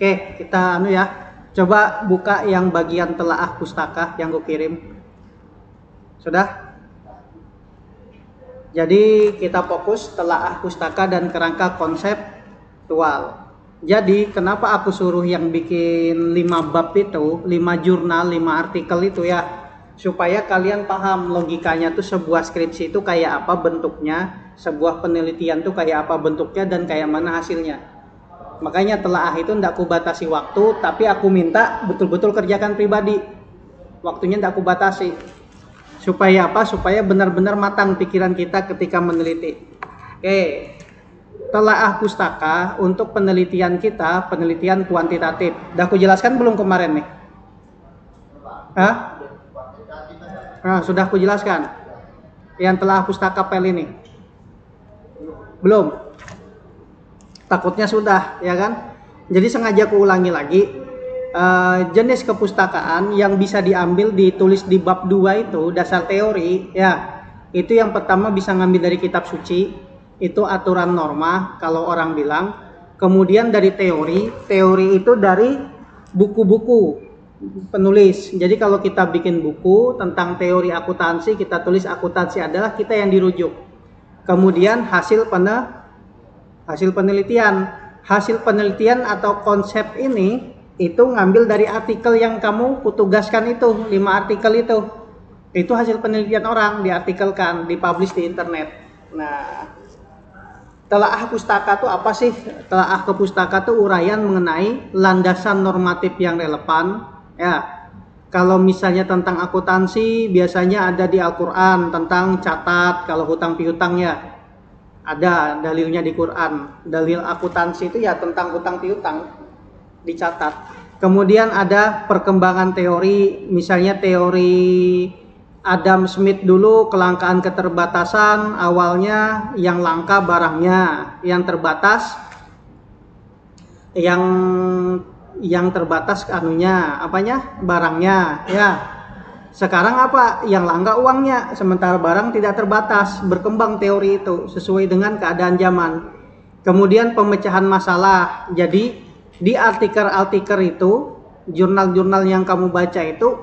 Oke, kita anu ya. Coba buka yang bagian telaah pustaka yang gue kirim. Sudah? Jadi kita fokus telaah pustaka dan kerangka konseptual. Jadi kenapa aku suruh yang bikin 5 bab itu, 5 jurnal, 5 artikel itu ya, supaya kalian paham logikanya tuh sebuah skripsi itu kayak apa bentuknya, sebuah penelitian tuh kayak apa bentuknya dan kayak mana hasilnya. Makanya telaah itu tidak aku batasi waktu, tapi aku minta betul-betul kerjakan pribadi. Waktunya tidak aku batasi. Supaya apa? Supaya benar-benar matang pikiran kita ketika meneliti. Oke. Telaah pustaka untuk penelitian kita, penelitian kuantitatif. Udah aku jelaskan belum kemarin nih? Hah? Nah, sudah aku jelaskan. Yang telaah pustaka PEL ini. Belum? Takutnya sudah, ya kan? Jadi sengaja aku ulangi lagi. Jenis kepustakaan yang bisa diambil ditulis di bab 2 itu dasar teori ya, itu yang pertama bisa ngambil dari kitab suci, itu aturan norma kalau orang bilang. Kemudian dari teori itu dari buku-buku penulis. Jadi kalau kita bikin buku tentang teori akuntansi, kita tulis akuntansi adalah kita yang dirujuk. Kemudian hasil penelitian atau konsep ini itu ngambil dari artikel yang kamu kutugaskan itu, 5 artikel itu hasil penelitian orang, diartikelkan, dipublish di internet. Nah, telaah pustaka itu apa sih? Telaah ke pustaka itu uraian mengenai landasan normatif yang relevan ya. Kalau misalnya tentang akuntansi biasanya ada di Al-Qur'an tentang catat kalau hutang piutang ya. Ada dalilnya di Quran. Dalil akuntansi itu ya tentang hutang piutang dicatat. Kemudian ada perkembangan teori, misalnya teori Adam Smith dulu, kelangkaan keterbatasan, awalnya yang langka barangnya, yang terbatas barangnya ya. Sekarang apa? Yang langka uangnya, sementara barang tidak terbatas. Berkembang teori itu sesuai dengan keadaan zaman. Kemudian pemecahan masalah. Jadi di artikel-artikel itu, jurnal-jurnal yang kamu baca itu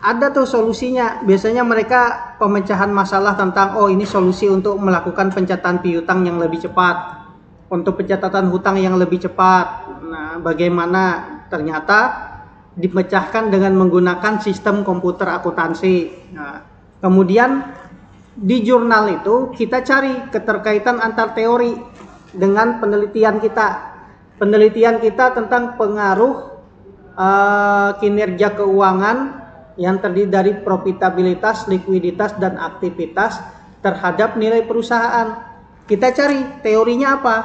ada tuh solusinya. Biasanya mereka pemecahan masalah tentang ini solusi untuk melakukan pencatatan piutang yang lebih cepat, untuk pencatatan hutang yang lebih cepat. Nah, bagaimana? Ternyata dipecahkan dengan menggunakan sistem komputer akuntansi. Nah, kemudian di jurnal itu kita cari keterkaitan antar teori dengan penelitian kita. Penelitian kita tentang pengaruh kinerja keuangan yang terdiri dari profitabilitas, likuiditas, dan aktivitas terhadap nilai perusahaan. Kita cari teorinya apa?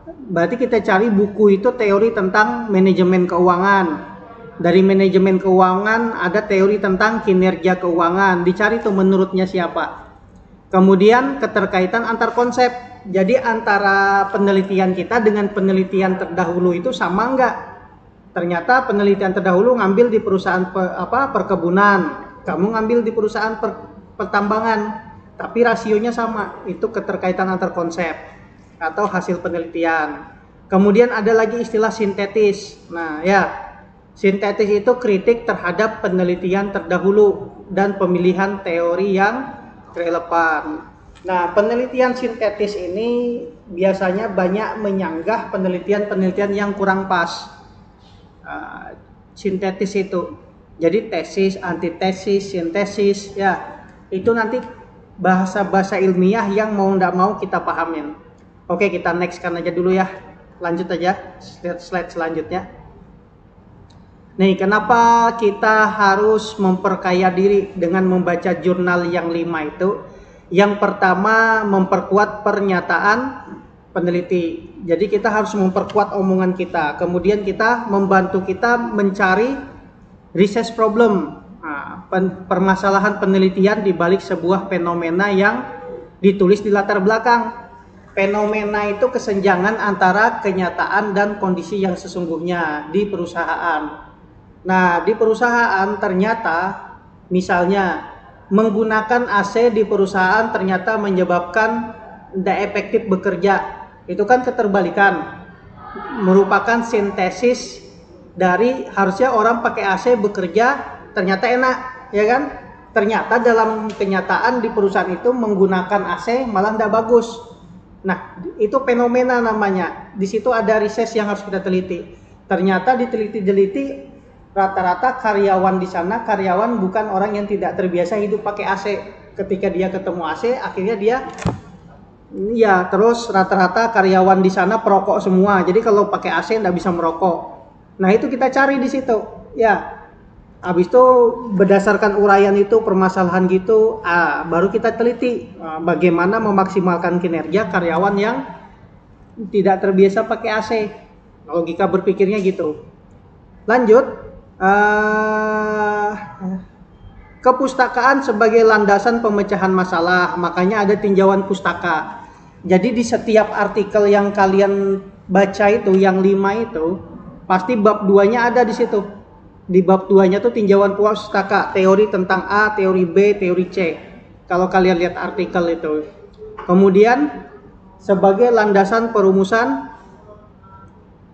Berarti kita cari buku itu teori tentang manajemen keuangan. Dari manajemen keuangan ada teori tentang kinerja keuangan. Dicari tuh menurutnya siapa. Kemudian keterkaitan antar konsep. Jadi antara penelitian kita dengan penelitian terdahulu itu sama enggak? Ternyata penelitian terdahulu ngambil di perusahaan perkebunan, kamu ngambil di perusahaan pertambangan, tapi rasionya sama. Itu keterkaitan antar konsep atau hasil penelitian. Kemudian ada lagi istilah sintetis. Nah, ya, sintetis itu kritik terhadap penelitian terdahulu dan pemilihan teori yang relevan. Nah, penelitian sintetis ini biasanya banyak menyanggah penelitian-penelitian yang kurang pas. Sintetis itu, jadi tesis, antitesis, sintesis, ya itu nanti bahasa-bahasa ilmiah yang mau ndak mau kita pahamin. Oke, kita nextkan aja dulu ya, lanjut aja slide selanjutnya. Nih, kenapa kita harus memperkaya diri dengan membaca jurnal yang 5 itu? Yang pertama, memperkuat pernyataan peneliti. Jadi kita harus memperkuat omongan kita. Kemudian kita membantu kita mencari research problem, permasalahan penelitian di balik sebuah fenomena yang ditulis di latar belakang. Fenomena itu kesenjangan antara kenyataan dan kondisi yang sesungguhnya di perusahaan. Nah, di perusahaan ternyata misalnya menggunakan AC di perusahaan ternyata menyebabkan tidak efektif bekerja. Itu kan keterbalikan. merupakan sintesis dari harusnya orang pakai AC bekerja ternyata enak, ya kan? Ternyata dalam kenyataan di perusahaan itu menggunakan AC malah tidak bagus. Nah, itu fenomena namanya. Di situ ada riset yang harus kita teliti. Ternyata diteliti-teliti rata-rata karyawan di sana, karyawan bukan orang yang tidak terbiasa hidup pakai AC. Ketika dia ketemu AC, akhirnya dia ya terus rata-rata karyawan di sana perokok semua. Jadi kalau pakai AC tidak bisa merokok. Nah, itu kita cari di situ. Ya. Habis itu berdasarkan uraian itu permasalahan gitu, baru kita teliti bagaimana memaksimalkan kinerja karyawan yang tidak terbiasa pakai AC. Logika berpikirnya gitu. Lanjut, kepustakaan sebagai landasan pemecahan masalah, makanya ada tinjauan pustaka. Jadi di setiap artikel yang kalian baca itu, yang 5 itu, pasti bab 2-nya ada di situ. Di bab 2-nya tuh tinjauan pustaka, teori tentang A, teori B, teori C. Kalau kalian lihat artikel itu. Kemudian sebagai landasan perumusan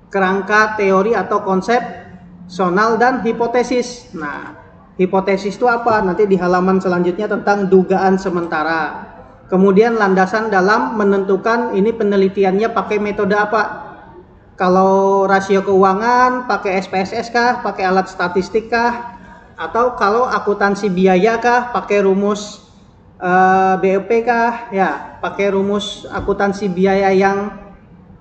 kerangka teori atau konsepsional dan hipotesis. Nah, hipotesis itu apa? Nanti di halaman selanjutnya tentang dugaan sementara. Kemudian landasan dalam menentukan ini penelitiannya pakai metode apa? Kalau rasio keuangan pakai SPSS kah, pakai alat statistik kah, atau kalau akuntansi biaya kah, pakai rumus BEP kah, ya pakai rumus akuntansi biaya yang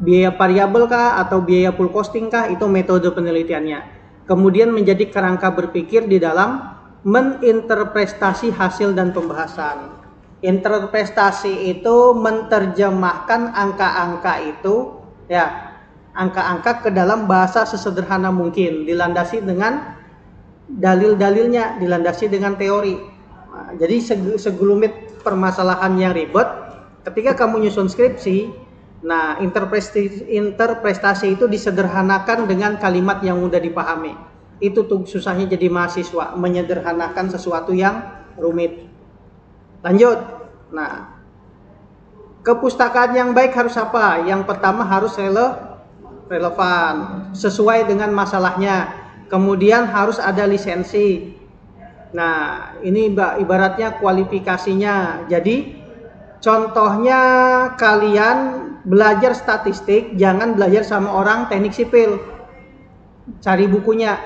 biaya variabel kah, atau biaya full costing kah, itu metode penelitiannya. Kemudian menjadi kerangka berpikir di dalam meninterpretasi hasil dan pembahasan. Interpretasi itu menerjemahkan angka-angka itu, ya, angka-angka ke dalam bahasa sesederhana mungkin, dilandasi dengan dalil-dalilnya, dilandasi dengan teori. Nah, jadi segelumit permasalahan yang ribet, ketika kamu nyusun skripsi, nah interpretasi itu disederhanakan dengan kalimat yang mudah dipahami. Itu tuh susahnya jadi mahasiswa, menyederhanakan sesuatu yang rumit. Lanjut. Nah, kepustakaan yang baik harus apa? Yang pertama harus relevan, sesuai dengan masalahnya. Kemudian harus ada lisensi. Nah, ini ibaratnya kualifikasinya. Jadi, contohnya kalian belajar statistik, jangan belajar sama orang teknik sipil. Cari bukunya.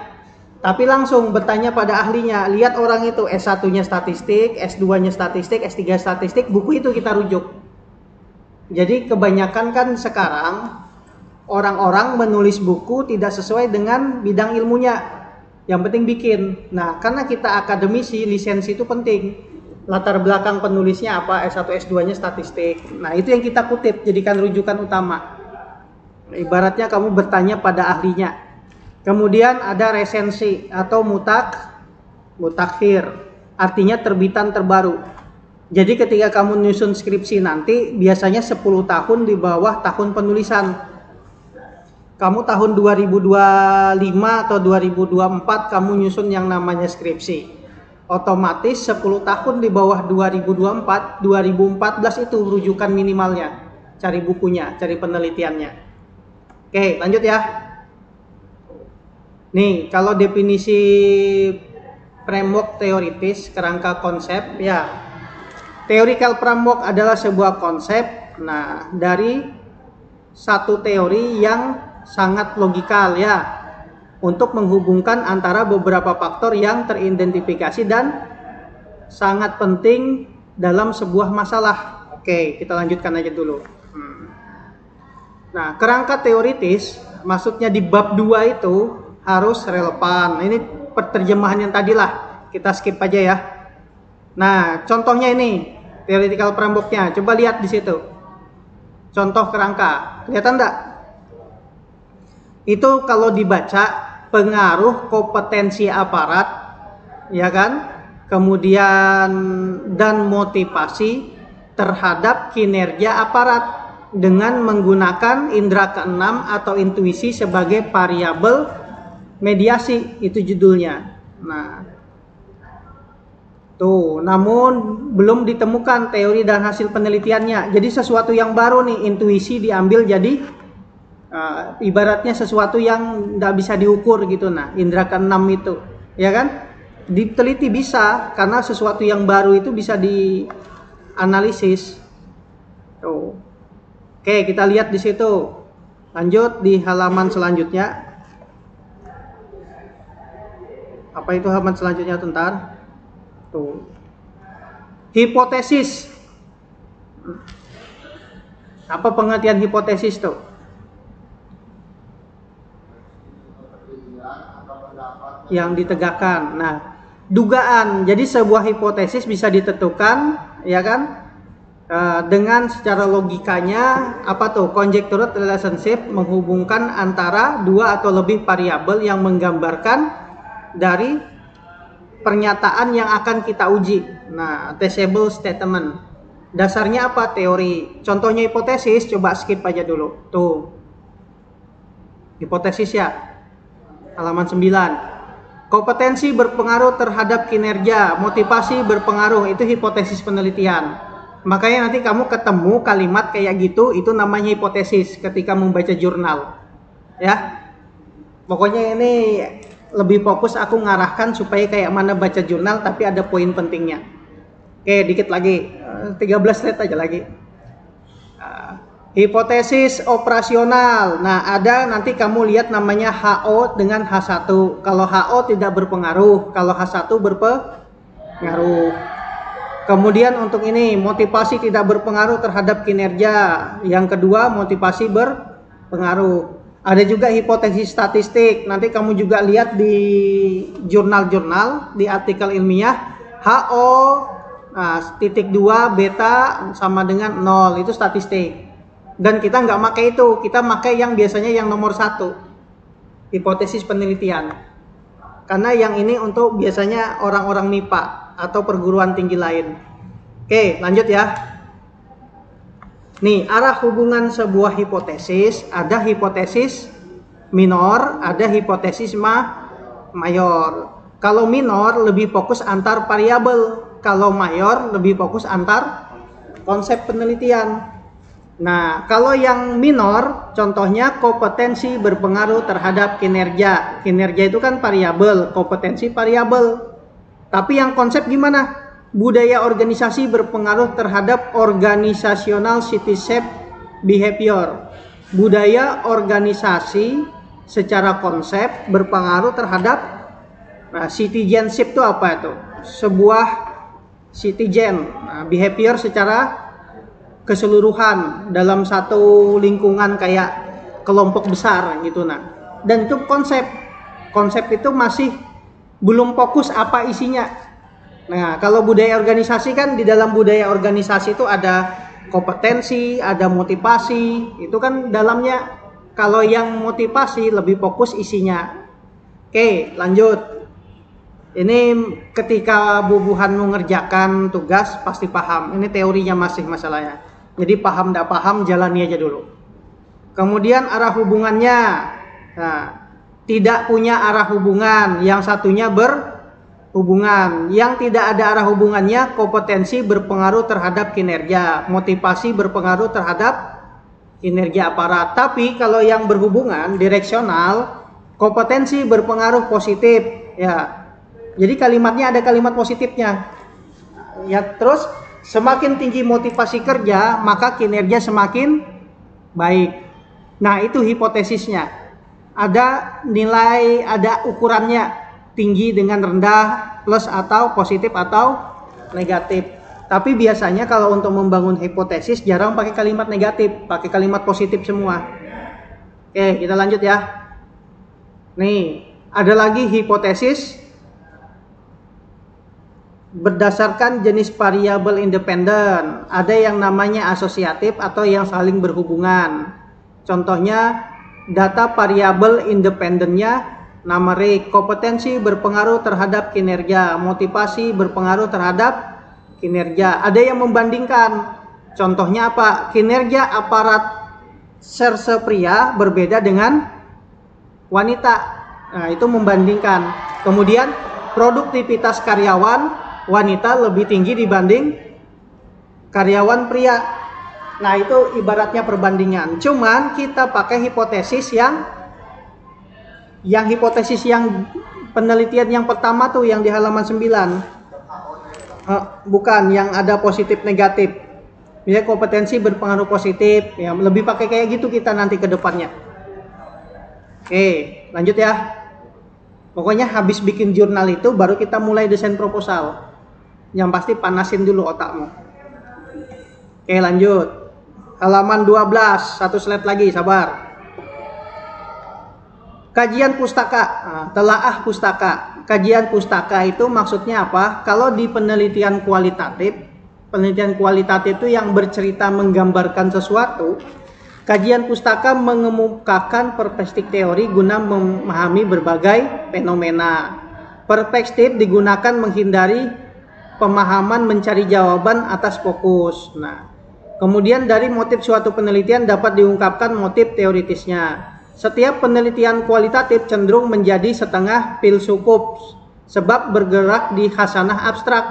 Tapi langsung bertanya pada ahlinya. Lihat orang itu S1-nya statistik, S2-nya statistik, S3 statistik, buku itu kita rujuk. Jadi kebanyakan kan sekarang orang-orang menulis buku tidak sesuai dengan bidang ilmunya. Yang penting bikin. Nah, karena kita akademisi, lisensi itu penting. Latar belakang penulisnya apa, S1, S2-nya statistik. Nah, itu yang kita kutip, jadikan rujukan utama. Ibaratnya kamu bertanya pada ahlinya. Kemudian ada resensi atau mutakhir. Artinya terbitan terbaru. Jadi ketika kamu nyusun skripsi nanti, biasanya 10 tahun di bawah tahun penulisan. Kamu tahun 2025 atau 2024 kamu nyusun yang namanya skripsi. Otomatis 10 tahun di bawah 2024, 2014 itu rujukan minimalnya. Cari bukunya, cari penelitiannya. Oke, lanjut ya. Nih, kalau definisi framework teoritis, kerangka konsep, ya. Theoretical framework adalah sebuah konsep, nah, dari satu teori yang sangat logikal, ya, untuk menghubungkan antara beberapa faktor yang teridentifikasi dan sangat penting dalam sebuah masalah. Oke, kita lanjutkan aja dulu. Nah, kerangka teoritis maksudnya di bab 2 itu harus relevan. Nah, ini penerjemahan yang tadi lah, kita skip aja ya. Nah, contohnya ini theoretical framework-nya, coba lihat di situ. Contoh kerangka, kelihatan enggak? Itu kalau dibaca pengaruh kompetensi aparat, ya kan? Kemudian dan motivasi terhadap kinerja aparat dengan menggunakan indera keenam atau intuisi sebagai variabel mediasi, itu judulnya. Nah, tuh, namun belum ditemukan teori dan hasil penelitiannya. Jadi sesuatu yang baru nih, intuisi diambil jadi Ibaratnya sesuatu yang nggak bisa diukur gitu. Nah, indra keenam itu, ya kan? Diteliti bisa, karena sesuatu yang baru itu bisa dianalisis. Tuh. Oke, kita lihat di situ. Lanjut di halaman selanjutnya. Apa itu halaman selanjutnya, Tentar? Tuh. Hipotesis. Apa pengertian hipotesis tuh? Yang ditegakkan. Nah, dugaan. Jadi sebuah hipotesis bisa ditentukan, ya kan? Dengan secara logikanya apa tuh? Conjectural relationship menghubungkan antara dua atau lebih variabel yang menggambarkan dari pernyataan yang akan kita uji. Nah, testable statement. Dasarnya apa? Teori. Contohnya hipotesis, coba skip aja dulu. Tuh. Hipotesis ya. Halaman 9. Kompetensi berpengaruh terhadap kinerja, motivasi berpengaruh, itu hipotesis penelitian. Makanya nanti kamu ketemu kalimat kayak gitu, itu namanya hipotesis ketika membaca jurnal. Ya. Pokoknya ini lebih fokus aku ngarahkan supaya kayak mana baca jurnal tapi ada poin pentingnya. Oke, dikit lagi. 13 slide aja lagi. Hipotesis operasional. Nah, ada nanti kamu lihat namanya HO dengan H1. Kalau HO tidak berpengaruh, kalau H1 berpengaruh. Kemudian untuk ini, motivasi tidak berpengaruh terhadap kinerja. Yang kedua, motivasi berpengaruh. Ada juga hipotesis statistik. Nanti kamu juga lihat di jurnal-jurnal, di artikel ilmiah, HO titik 2 beta sama dengan 0, itu statistik. Dan kita nggak pakai itu, kita pakai yang biasanya yang nomor 1, hipotesis penelitian. Karena yang ini untuk biasanya orang-orang MIPA atau perguruan tinggi lain. Oke, lanjut ya. Nih, arah hubungan sebuah hipotesis, ada hipotesis minor, ada hipotesis mayor. Kalau minor lebih fokus antar variabel, kalau mayor lebih fokus antar konsep penelitian. Nah, kalau yang minor, contohnya kompetensi berpengaruh terhadap kinerja. Kinerja itu kan variabel, kompetensi variabel. Tapi yang konsep gimana? Budaya organisasi berpengaruh terhadap organizational citizenship behavior. Budaya organisasi secara konsep berpengaruh terhadap citizenship itu apa itu? Sebuah citizen, behavior secara keseluruhan dalam satu lingkungan kayak kelompok besar gitu. Nah, dan itu konsep itu masih belum fokus apa isinya. Nah, kalau budaya organisasi kan, di dalam budaya organisasi itu ada kompetensi, ada motivasi, itu kan dalamnya. Kalau yang motivasi lebih fokus isinya. Oke, lanjut. Ini ketika bubuhan mengerjakan tugas pasti paham. Ini teorinya masih masalahnya. Jadi paham tidak paham jalani aja dulu. Kemudian arah hubungannya. Nah, tidak punya arah hubungan. Yang satunya berhubungan. Yang tidak ada arah hubungannya, kompetensi berpengaruh terhadap kinerja. Motivasi berpengaruh terhadap kinerja aparat. Tapi kalau yang berhubungan, direksional, kompetensi berpengaruh positif. Ya. Jadi kalimatnya ada kalimat positifnya. Ya, terus semakin tinggi motivasi kerja, maka kinerja semakin baik. Nah, itu hipotesisnya. Ada nilai, ada ukurannya, tinggi dengan rendah, plus atau positif atau negatif. Tapi biasanya kalau untuk membangun hipotesis jarang pakai kalimat negatif, pakai kalimat positif semua. Oke, kita lanjut ya. Nih, ada lagi hipotesis berdasarkan jenis variabel independen. Ada yang namanya asosiatif atau yang saling berhubungan. Contohnya data variabel independennya numerik. Kompetensi berpengaruh terhadap kinerja, motivasi berpengaruh terhadap kinerja. Ada yang membandingkan. Contohnya apa? Kinerja aparat serse pria berbeda dengan wanita. Nah, itu membandingkan. Kemudian produktivitas karyawan wanita lebih tinggi dibanding karyawan pria. Nah, itu ibaratnya perbandingan. Cuman kita pakai hipotesis yang hipotesis yang penelitian yang pertama tuh yang di halaman 9. Bukan yang ada positif negatif. Misalnya kompetensi berpengaruh positif, ya lebih pakai kayak gitu kita nanti ke depannya. Oke, lanjut ya. Pokoknya habis bikin jurnal itu baru kita mulai desain proposal. Yang pasti panasin dulu otakmu. Oke, lanjut. Halaman 12, satu slide lagi, sabar. Kajian pustaka, telaah pustaka. Kajian pustaka itu maksudnya apa? Kalau di penelitian kualitatif itu yang bercerita menggambarkan sesuatu. Kajian pustaka mengemukakan perspektif teori guna memahami berbagai fenomena. Perspektif digunakan menghindari pemahaman mencari jawaban atas fokus. Nah, kemudian dari motif suatu penelitian dapat diungkapkan motif teoritisnya. Setiap penelitian kualitatif cenderung menjadi setengah filsuf sebab bergerak di khasanah abstrak,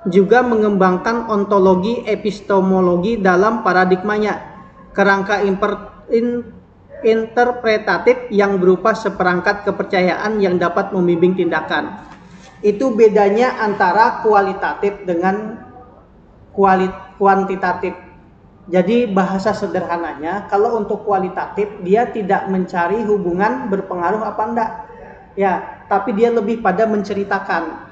juga mengembangkan ontologi epistemologi dalam paradigmanya. Kerangka interpretatif yang berupa seperangkat kepercayaan yang dapat membimbing tindakan. Itu bedanya antara kualitatif dengan kuantitatif. Jadi bahasa sederhananya, kalau untuk kualitatif dia tidak mencari hubungan berpengaruh apa enggak, ya, tapi dia lebih pada menceritakan.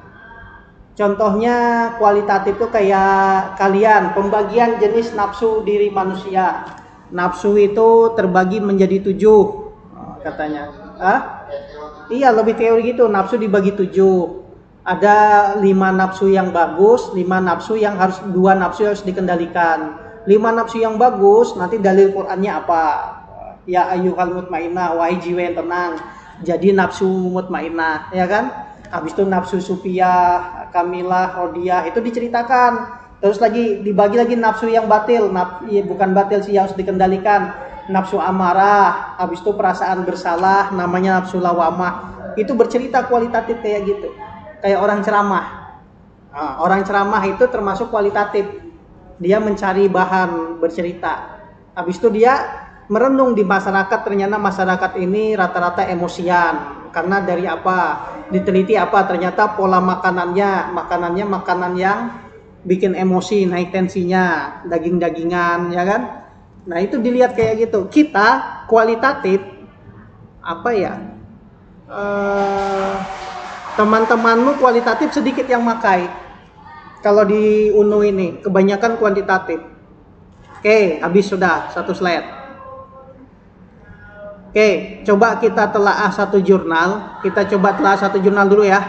Contohnya kualitatif itu kayak kalian, pembagian jenis nafsu diri manusia. Nafsu itu terbagi menjadi 7, katanya. Iya, lebih teori gitu. Nafsu dibagi 7. Ada 5 nafsu yang bagus, 5 nafsu yang harus 2 nafsu harus dikendalikan. 5 nafsu yang bagus, nanti dalil Qur'annya apa? Ya ayyuhal mutmainnah, wahai jiwa yang tenang. Jadi nafsu mutmainnah, ya kan? Habis itu nafsu sufiyah, kamilah, rodiyah, itu diceritakan. Terus lagi dibagi lagi nafsu yang batil, bukan batil sih, yang harus dikendalikan. Nafsu amarah, habis itu perasaan bersalah, namanya nafsu lawamah. Itu bercerita kualitatif kayak gitu. Kayak orang ceramah. Nah, orang ceramah itu termasuk kualitatif. Dia mencari bahan bercerita. Habis itu dia merenung di masyarakat, ternyata masyarakat ini rata-rata emosian. Karena dari apa? Diteliti apa? Ternyata pola makanannya makanan yang bikin emosi, naik tensinya, daging-dagingan, ya kan? Nah, itu dilihat kayak gitu. Kita kualitatif apa ya? Teman-temanmu kualitatif sedikit yang makai. Kalau di UNU ini kebanyakan kuantitatif. Oke, habis sudah satu slide. Oke, coba kita telaah satu jurnal. Kita coba telaah satu jurnal dulu ya.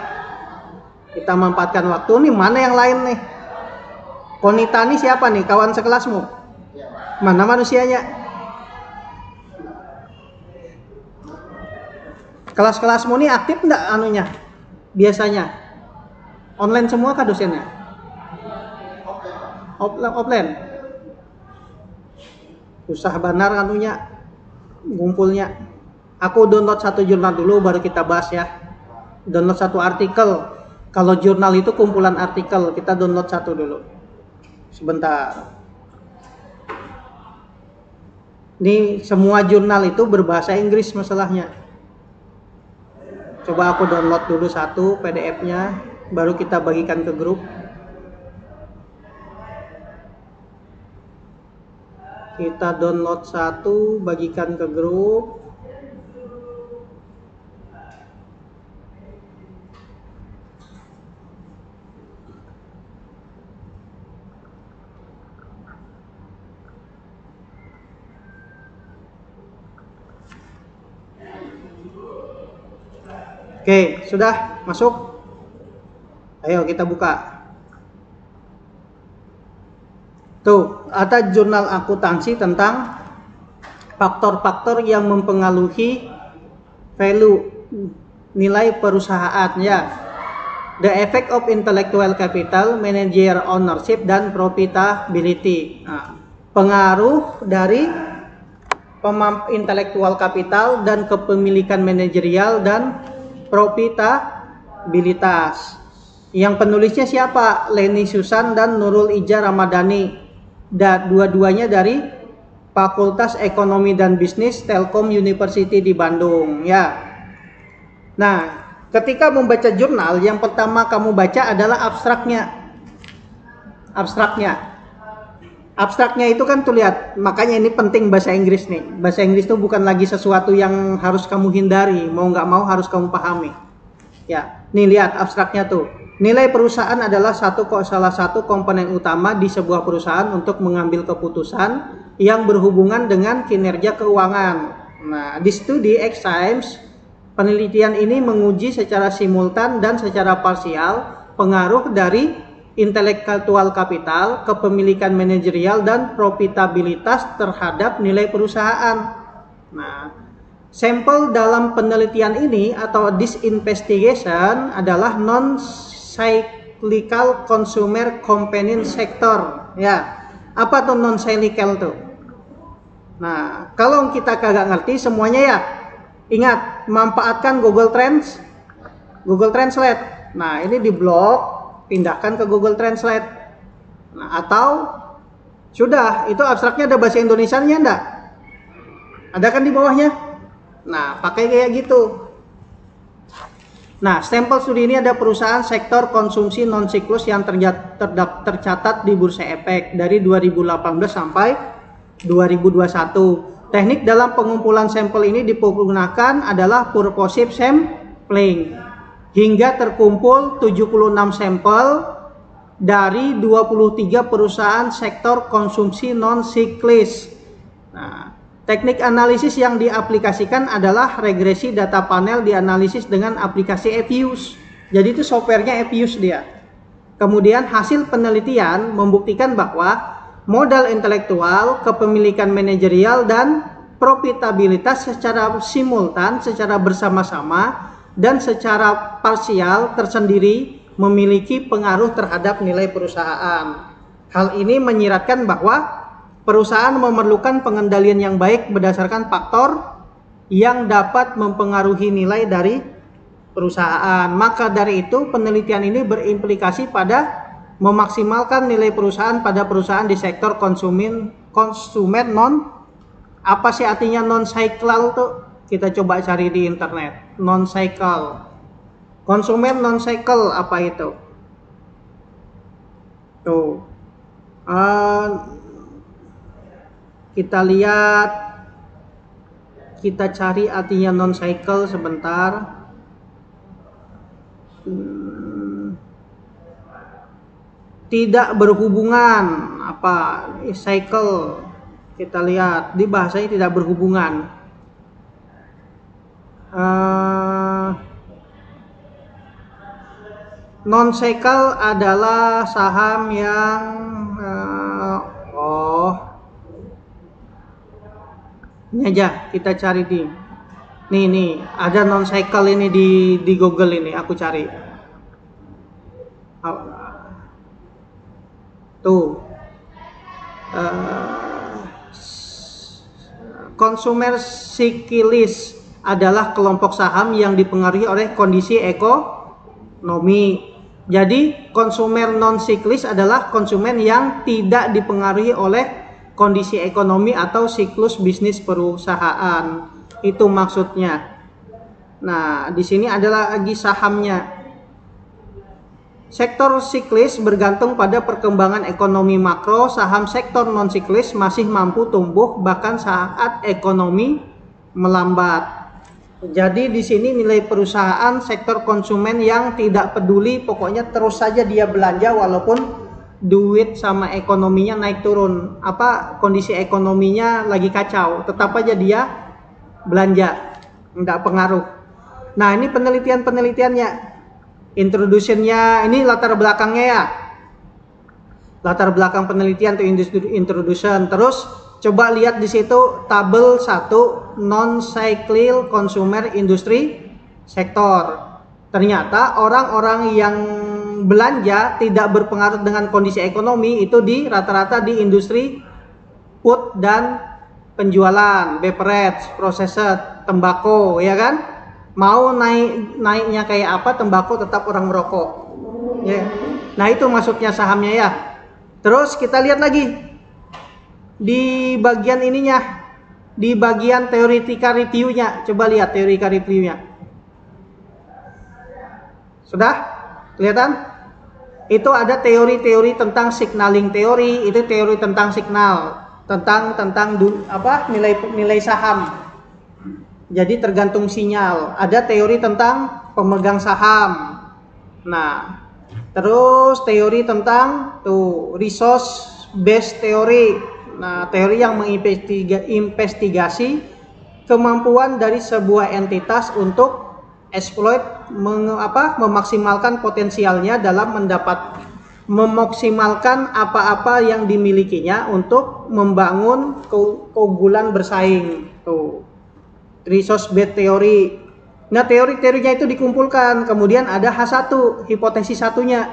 Kita memanfaatkan waktu. Nih mana yang lain nih? Konita ini siapa nih? Kawan sekelasmu? Mana manusianya? Kelas-kelasmu nih aktif enggak anunya? Biasanya online semua kah dosennya? Offline. Susah benar anunya, ngumpulnya. Aku download satu jurnal dulu baru kita bahas ya. Download satu artikel. Kalau jurnal itu kumpulan artikel, kita download satu dulu. Sebentar. Ini semua jurnal itu berbahasa Inggris masalahnya. Coba aku download dulu satu PDF-nya, baru kita bagikan ke grup. Kita download satu, bagikan ke grup. Oke, sudah masuk? Ayo kita buka. Tuh, ada jurnal akuntansi tentang faktor-faktor yang mempengaruhi value nilai perusahaan ya. The effect of intellectual capital, managerial ownership, dan profitability. Nah, pengaruh dari intellectual capital dan kepemilikan manajerial dan profitabilitas. Yang penulisnya siapa? Leni Susan dan Nurul Ija Ramadhani. dua-duanya dari Fakultas Ekonomi dan Bisnis Telkom University di Bandung ya. Nah, ketika membaca jurnal, yang pertama kamu baca adalah abstraknya. Abstraknya itu kan tuh lihat, makanya ini penting bahasa Inggris nih. Bahasa Inggris itu bukan lagi sesuatu yang harus kamu hindari, mau nggak mau harus kamu pahami. Ya, nih lihat abstraknya tuh. Nilai perusahaan adalah salah satu komponen utama di sebuah perusahaan untuk mengambil keputusan yang berhubungan dengan kinerja keuangan. Nah, di studi X-Times, penelitian ini menguji secara simultan dan secara parsial pengaruh dari intelektual kapital, kepemilikan manajerial, dan profitabilitas terhadap nilai perusahaan. Nah, sampel dalam penelitian ini atau this investigation adalah non-cyclical consumer companion sector. Ya, apa tuh non-cyclical tuh? Nah, kalau kita kagak ngerti semuanya ya, ingat manfaatkan Google Translate. Nah, ini di blog, pindahkan ke Google Translate. Nah, atau sudah, itu abstraknya ada bahasa Indonesianya enggak? Ada kan di bawahnya? Nah, pakai kayak gitu. Nah, stempel studi ini ada perusahaan sektor konsumsi non siklus yang tercatat di Bursa Efek dari 2018 sampai 2021. Teknik dalam pengumpulan sampel ini digunakan adalah purposive sampling. Hingga terkumpul 76 sampel dari 23 perusahaan sektor konsumsi non-siklis. Nah, teknik analisis yang diaplikasikan adalah regresi data panel dianalisis dengan aplikasi Epius. Jadi itu softwarenya Epius dia. Kemudian hasil penelitian membuktikan bahwa modal intelektual, kepemilikan manajerial, dan profitabilitas secara simultan, secara bersama-sama, dan secara parsial tersendiri memiliki pengaruh terhadap nilai perusahaan. Hal ini menyiratkan bahwa perusahaan memerlukan pengendalian yang baik berdasarkan faktor yang dapat mempengaruhi nilai dari perusahaan. Maka dari itu penelitian ini berimplikasi pada memaksimalkan nilai perusahaan pada perusahaan di sektor konsumen non, apa sih artinya non-cyclical tuh? Kita coba cari di internet. Non-cycle. Konsumen non-cycle apa itu? Tuh. Kita lihat. Kita cari artinya non-cycle sebentar. Tidak berhubungan. Apa? Cycle. Kita lihat. Di bahasanya tidak berhubungan. Non-cycle adalah saham yang ini aja kita cari di nih ada non-cycle ini di Google ini aku cari tuh consumer cyclists adalah kelompok saham yang dipengaruhi oleh kondisi ekonomi. Jadi konsumen non-siklis adalah konsumen yang tidak dipengaruhi oleh kondisi ekonomi atau siklus bisnis perusahaan. Itu maksudnya. Nah, di sini adalah lagi sahamnya. Sektor siklis bergantung pada perkembangan ekonomi makro. Saham sektor non-siklis masih mampu tumbuh bahkan saat ekonomi melambat. Jadi di sini nilai perusahaan sektor konsumen yang tidak peduli, pokoknya terus saja dia belanja walaupun duit sama ekonominya naik turun. Apa kondisi ekonominya lagi kacau, tetap aja dia belanja, enggak pengaruh. Nah, ini penelitiannya, introduction-nya, ini latar belakangnya ya. Latar belakang penelitian tuh introduction. Terus coba lihat di situ tabel 1 non-cyclical consumer industry sektor. Ternyata orang-orang yang belanja tidak berpengaruh dengan kondisi ekonomi itu di rata-rata di industri food dan penjualan, beverage, processed, tembakau, ya kan? Mau naiknya kayak apa, tembakau tetap orang merokok. Ya. Nah, itu maksudnya sahamnya ya. Terus kita lihat lagi. di bagian ininya, di bagian theoretical review-nya. Coba lihat theoretical review-nya. Sudah? Kelihatan? Itu ada teori-teori tentang signaling teori, itu teori tentang signal, tentang nilai saham. Jadi tergantung sinyal. Ada teori tentang pemegang saham. Nah, terus teori tentang resource based theory. Nah, teori yang menginvestigasi kemampuan dari sebuah entitas untuk exploit, memaksimalkan potensialnya dalam memaksimalkan apa-apa yang dimilikinya untuk membangun keunggulan bersaing. Resource based theory. Nah, teori-teorinya itu dikumpulkan, kemudian ada H1, hipotesis satunya.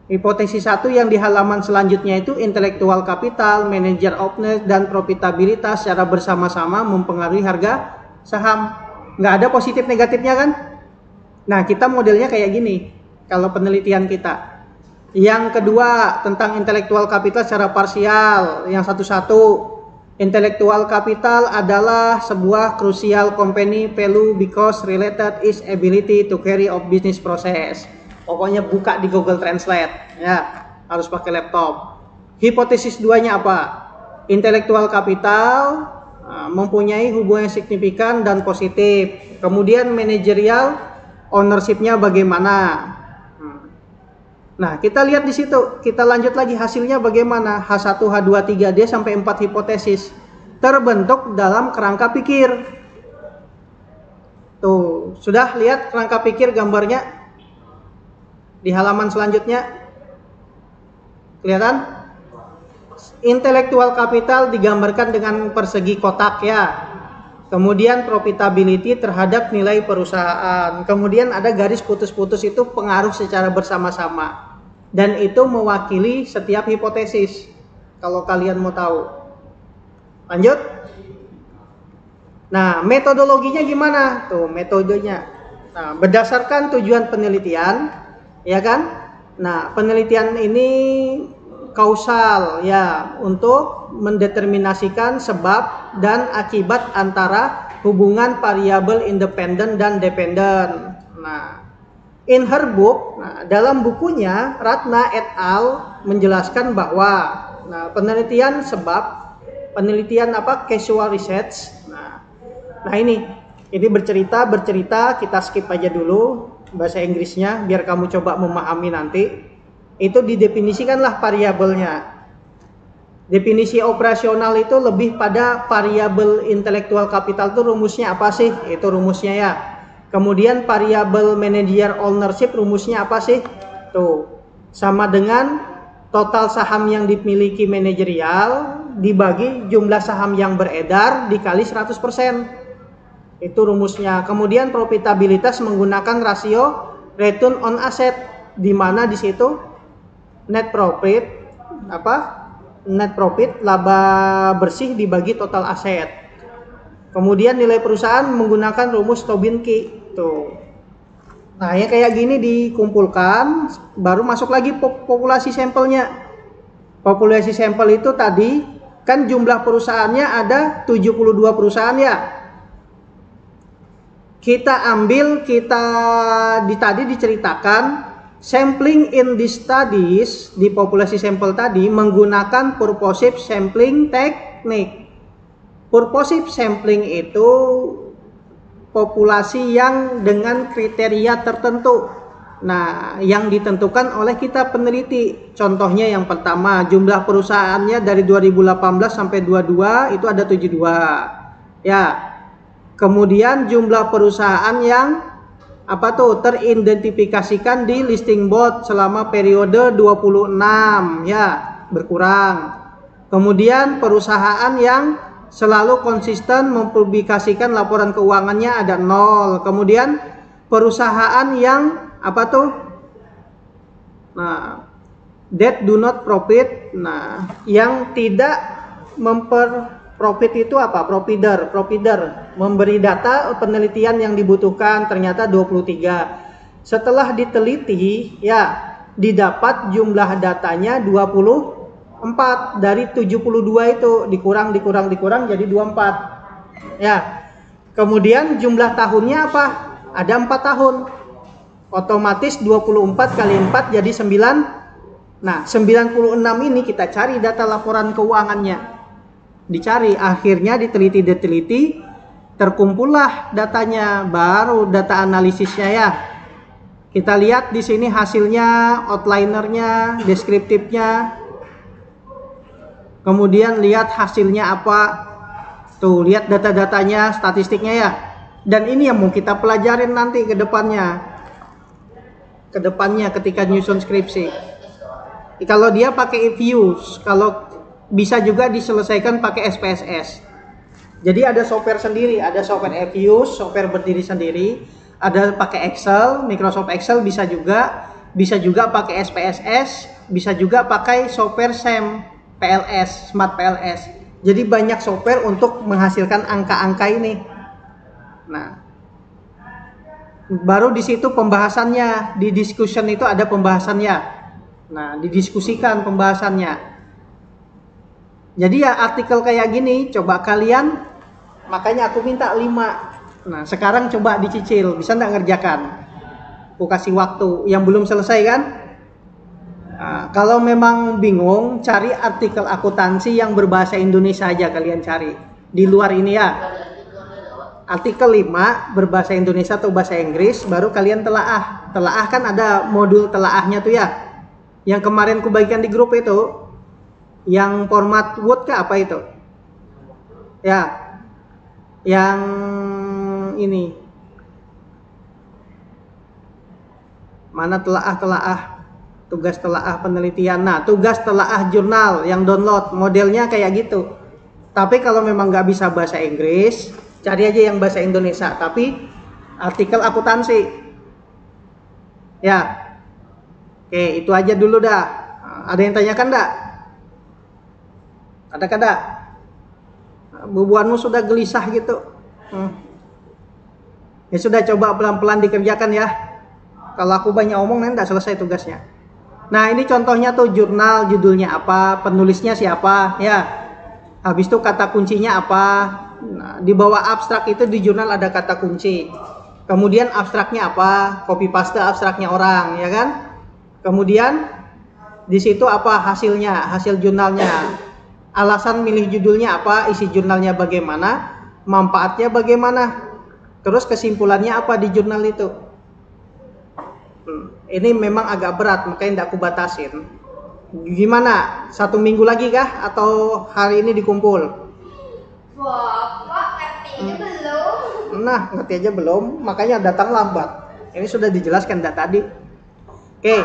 Hipotesis satu yang di halaman selanjutnya itu intellectual capital, manager openness, dan profitabilitas secara bersama-sama mempengaruhi harga saham. Nggak ada positif negatifnya kan? Nah, kita modelnya kayak gini kalau penelitian kita. Yang kedua tentang intellectual capital secara parsial. Yang satu-satu, intellectual capital adalah sebuah crucial company value because related is ability to carry out business process. Pokoknya buka di Google Translate ya, harus pakai laptop. Hipotesis duanya apa? Intellectual capital mempunyai hubungan signifikan dan positif. Kemudian managerial ownership-nya bagaimana? Nah, kita lihat di situ. Kita lanjut lagi hasilnya bagaimana? H1, H2, 3, dia sampai 4 hipotesis terbentuk dalam kerangka pikir. Tuh, sudah lihat kerangka pikir gambarnya di halaman selanjutnya? Kelihatan? Intellectual capital digambarkan dengan persegi kotak ya. Kemudian profitability terhadap nilai perusahaan. Kemudian ada garis putus-putus, itu pengaruh secara bersama-sama. Dan itu mewakili setiap hipotesis. Kalau kalian mau tahu. Lanjut. Nah, metodologinya gimana? Tuh, metodenya. Nah, berdasarkan tujuan penelitian, ya kan? Nah, penelitian ini kausal ya, untuk mendeterminasikan sebab dan akibat antara hubungan variabel independen dan dependen. Nah, in her book, dalam bukunya Ratna et al. Menjelaskan bahwa penelitian sebab, penelitian casual research. Nah ini bercerita, kita skip aja dulu bahasa Inggrisnya biar kamu coba memahami nanti. Itu didefinisikanlah variabelnya. Definisi operasional itu lebih pada variabel intellectual capital itu rumusnya apa sih? Itu rumusnya ya. Kemudian variabel manager ownership rumusnya apa sih? Tuh, sama dengan total saham yang dimiliki manajerial dibagi jumlah saham yang beredar dikali 100%. Itu rumusnya. Kemudian profitabilitas menggunakan rasio return on asset, di mana di situ net profit laba bersih dibagi total aset. Kemudian nilai perusahaan menggunakan rumus Tobin-Key. Tuh. Nah, ya kayak gini dikumpulkan, baru masuk lagi populasi sampelnya. Populasi sampel itu tadi kan jumlah perusahaannya ada 72 perusahaan ya. Kita ambil, tadi diceritakan sampling in these studies, di populasi sampel tadi menggunakan purposive sampling technique. Purposive sampling itu populasi yang dengan kriteria tertentu. Nah, yang ditentukan oleh kita peneliti. Contohnya yang pertama, jumlah perusahaannya dari 2018 sampai 22 itu ada 72. Ya. Kemudian jumlah perusahaan yang teridentifikasikan di listing board selama periode 26 ya, berkurang. Kemudian perusahaan yang selalu konsisten mempublikasikan laporan keuangannya ada 0. Kemudian perusahaan yang that do not profit, yang tidak profit itu provider memberi data penelitian yang dibutuhkan ternyata 23. Setelah diteliti ya, didapat jumlah datanya 24. 4 dari 72 itu dikurang jadi 24. Ya. Kemudian jumlah tahunnya apa? Ada 4 tahun. Otomatis 24 kali 4 jadi 9. Nah, 96 ini kita cari data laporan keuangannya. Dicari, akhirnya diteliti, terkumpullah datanya, baru data analisisnya ya. Kita lihat di sini hasilnya, outlinernya, deskriptifnya. Kemudian lihat hasilnya apa. Tuh, lihat data-datanya, statistiknya ya. Dan ini yang mau kita pelajarin nanti ke depannya. Ke depannya ketika nyusun skripsi. Kalau dia pakai views, kalau bisa juga diselesaikan pakai SPSS. Jadi ada software sendiri, ada software views, software berdiri sendiri, ada pakai Excel, Microsoft Excel bisa juga pakai SPSS, bisa juga pakai software SAM, PLS, Smart PLS. Jadi banyak software untuk menghasilkan angka-angka ini. Nah, baru di situ pembahasannya, di discussion itu ada pembahasannya. Nah, didiskusikan pembahasannya. Jadi ya artikel kayak gini, coba kalian, makanya aku minta 5. Nah, sekarang coba dicicil, bisa nggak ngerjakan? Aku kasih waktu, yang belum selesai kan? Nah, kalau memang bingung, cari artikel akuntansi yang berbahasa Indonesia aja kalian cari. Di luar ini ya. Artikel 5 berbahasa Indonesia atau bahasa Inggris, baru kalian telaah. Telaah kan ada modul telaahnya tuh ya. Yang kemarin ku bagikan di grup itu, yang format Word kah apa itu? Ya, yang ini. Mana telaah, tugas telaah penelitian. Nah, tugas telaah jurnal yang download, modelnya kayak gitu. Tapi kalau memang nggak bisa bahasa Inggris, cari aja yang bahasa Indonesia. Tapi artikel akuntansi. Ya, oke, itu aja dulu dah. Ada yang tanyakan enggak? Ada kada? Bebuanmu sudah gelisah gitu. Ya sudah, coba pelan-pelan dikerjakan ya. Kalau aku banyak omong nanti tidak selesai tugasnya. Nah, ini contohnya tuh jurnal, judulnya apa, penulisnya siapa, ya. Habis itu kata kuncinya apa. Nah, di bawah abstrak itu di jurnal ada kata kunci. Kemudian abstraknya apa, copy paste abstraknya orang, ya kan? Kemudian di situ apa hasilnya, hasil jurnalnya. Alasan milih judulnya apa, isi jurnalnya bagaimana, manfaatnya bagaimana, terus kesimpulannya apa di jurnal itu. Ini memang agak berat, makanya tidak aku batasin. Gimana? 1 minggu lagi kah? Atau hari ini dikumpul? Wah, kok ngerti aja belum? Nah, ngerti aja belum, makanya datang lambat. Ini sudah dijelaskan tadi. Oke.